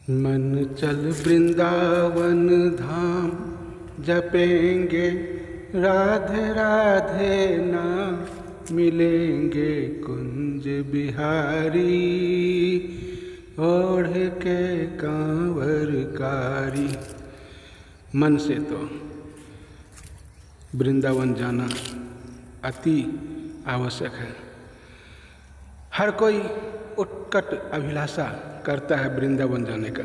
मन चल वृंदावन धाम जपेंगे, राधे राधे नाम मिलेंगे कुंज बिहारी, ओढ़ के कांवर कारी। मन से तो वृंदावन जाना अति आवश्यक है। हर कोई उत्कट अभिलाषा करता है वृंदावन जाने का,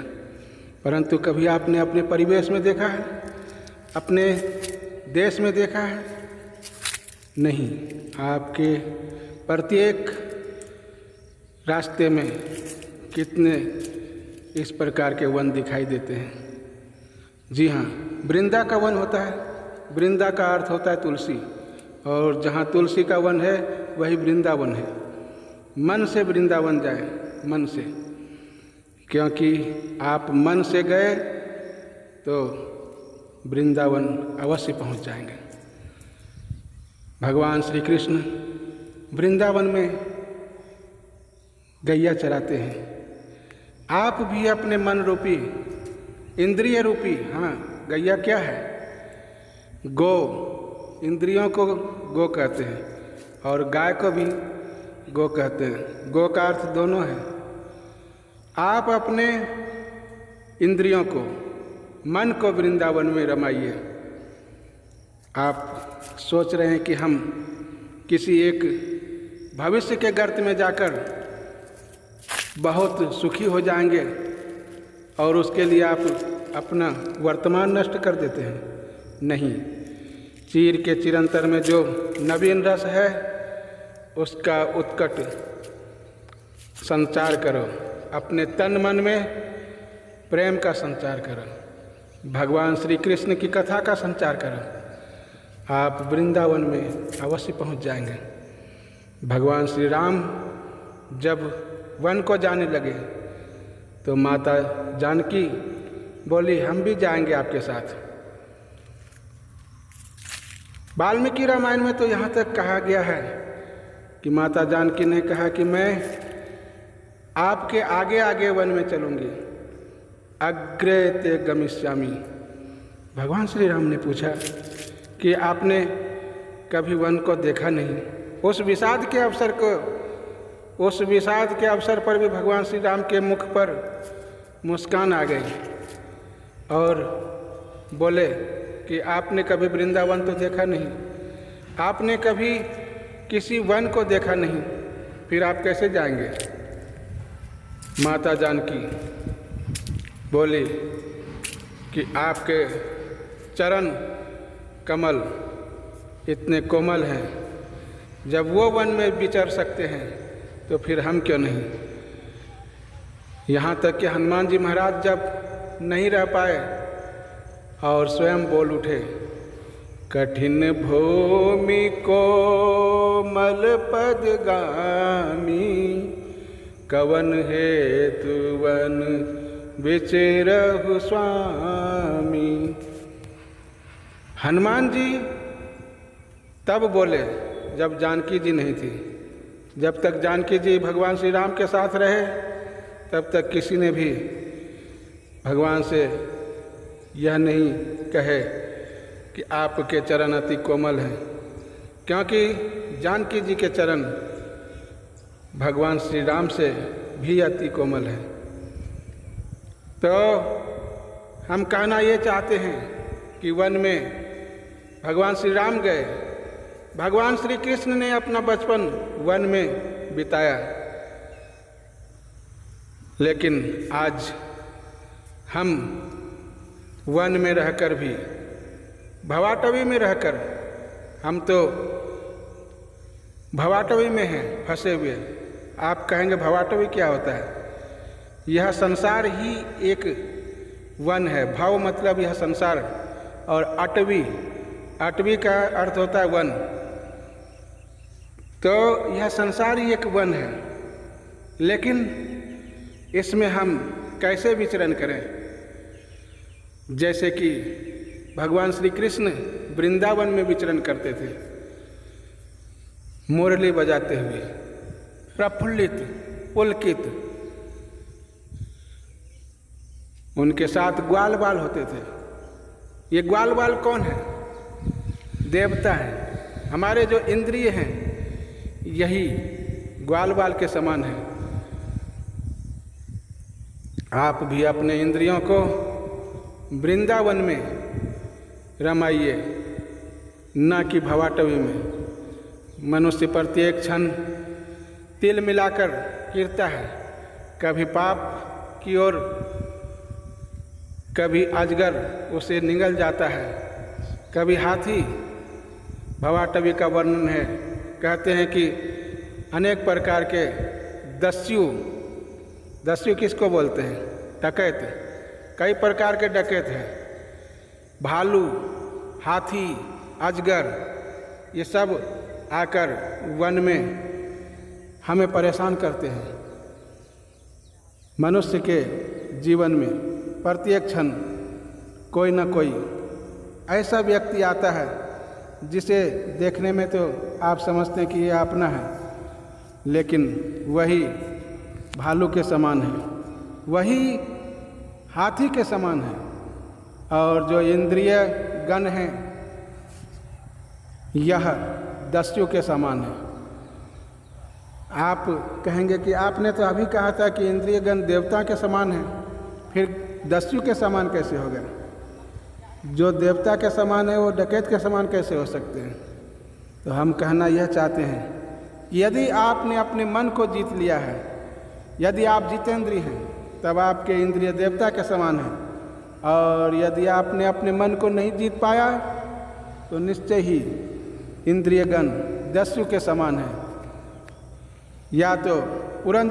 परंतु कभी आपने अपने परिवेश में देखा है, अपने देश में देखा है? नहीं। आपके प्रत्येक रास्ते में कितने इस प्रकार के वन दिखाई देते हैं। जी हाँ, वृंदा का वन होता है। वृंदा का अर्थ होता है तुलसी, और जहाँ तुलसी का वन है वही वृंदावन है। मन से वृंदावन जाए, मन से, क्योंकि आप मन से गए तो वृंदावन अवश्य पहुंच जाएंगे। भगवान श्री कृष्ण वृंदावन में गैया चराते हैं। आप भी अपने मन रूपी, इंद्रिय रूपी, हाँ, गैया क्या है? गो, इंद्रियों को गो कहते हैं और गाय को भी गो कहते हैं। गो का अर्थ दोनों है। आप अपने इंद्रियों को, मन को वृंदावन में रमाइए। आप सोच रहे हैं कि हम किसी एक भविष्य के गर्त में जाकर बहुत सुखी हो जाएंगे और उसके लिए आप अपना वर्तमान नष्ट कर देते हैं। नहीं, चीर के चिरंतर में जो नवीन रस है उसका उत्कट संचार करो। अपने तन मन में प्रेम का संचार करो। भगवान श्री कृष्ण की कथा का संचार करो। आप वृंदावन में अवश्य पहुंच जाएंगे। भगवान श्री राम जब वन को जाने लगे तो माता जानकी बोली, हम भी जाएंगे आपके साथ। वाल्मीकि रामायण में तो यहाँ तक कहा गया है कि माता जानकी ने कहा कि मैं आपके आगे आगे वन में चलूंगी, अग्रे ते गमिष्यामि। भगवान श्री राम ने पूछा कि आपने कभी वन को देखा नहीं? उस विषाद के अवसर पर भी भगवान श्री राम के मुख पर मुस्कान आ गई और बोले कि आपने कभी वृंदावन तो देखा नहीं, आपने कभी किसी वन को देखा नहीं, फिर आप कैसे जाएंगे? माता जानकी बोली कि आपके चरण कमल इतने कोमल हैं, जब वो वन में विचर सकते हैं तो फिर हम क्यों नहीं? यहाँ तक कि हनुमान जी महाराज जब नहीं रह पाए और स्वयं बोल उठे, कठिन भूमि कोमल पदगामी, कवन हेतु वन विचरहु स्वामी। हनुमान जी तब बोले जब जानकी जी नहीं थी। जब तक जानकी जी भगवान श्री राम के साथ रहे तब तक किसी ने भी भगवान से यह नहीं कहे कि आपके चरण अति कोमल हैं, क्योंकि जानकी जी के चरण भगवान श्री राम से भी अति कोमल है। तो हम कहना ये चाहते हैं कि वन में भगवान श्री राम गए, भगवान श्री कृष्ण ने अपना बचपन वन में बिताया, लेकिन आज हम वन में रहकर भी, भवाटवी में रहकर, हम तो भवाटवी में हैं फंसे हुए। आप कहेंगे भवाटवी क्या होता है? यह संसार ही एक वन है। भव मतलब यह संसार, और अटवी, अटवी का अर्थ होता है वन। तो यह संसार ही एक वन है, लेकिन इसमें हम कैसे विचरण करें? जैसे कि भगवान श्री कृष्ण वृंदावन में विचरण करते थे, मुरली बजाते हुए, प्रफुल्लित पुलकित, उनके साथ ग्वाल बाल होते थे। ये ग्वाल बाल कौन है? देवता है। हमारे जो इंद्रिय हैं यही ग्वाल बाल के समान है। आप भी अपने इंद्रियों को वृंदावन में रमाइए, न कि भवाटवी में। मनुष्य प्रत्येक क्षण तिल मिलाकर गिरता है, कभी पाप की ओर, कभी अजगर उसे निगल जाता है, कभी हाथी। भवाटवी का वर्णन है, कहते हैं कि अनेक प्रकार के दस्यु किसको बोलते हैं? डकैत। कई प्रकार के डकैत हैं। भालू, हाथी, अजगर, ये सब आकर वन में हमें परेशान करते हैं। मनुष्य के जीवन में प्रत्येक क्षण कोई न कोई ऐसा व्यक्ति आता है जिसे देखने में तो आप समझते हैं कि ये अपना है, लेकिन वही भालू के समान है, वही हाथी के समान है। और जो इंद्रिय गण हैं यह दस्यु के समान है। आप कहेंगे कि आपने तो अभी कहा था कि इंद्रिय गण देवता के समान है, फिर दस्यु के समान कैसे हो गया? जो देवता के समान है वो डकैत के समान कैसे हो सकते हैं? तो हम कहना यह चाहते हैं, यदि आपने अपने मन को जीत लिया है, यदि आप जितेंद्रिय हैं, तब आपके इंद्रिय देवता के समान हैं। और यदि आपने अपने मन को नहीं जीत पाया तो निश्चय ही इंद्रिय गण दस्यु के समान है। या तो पुरंदर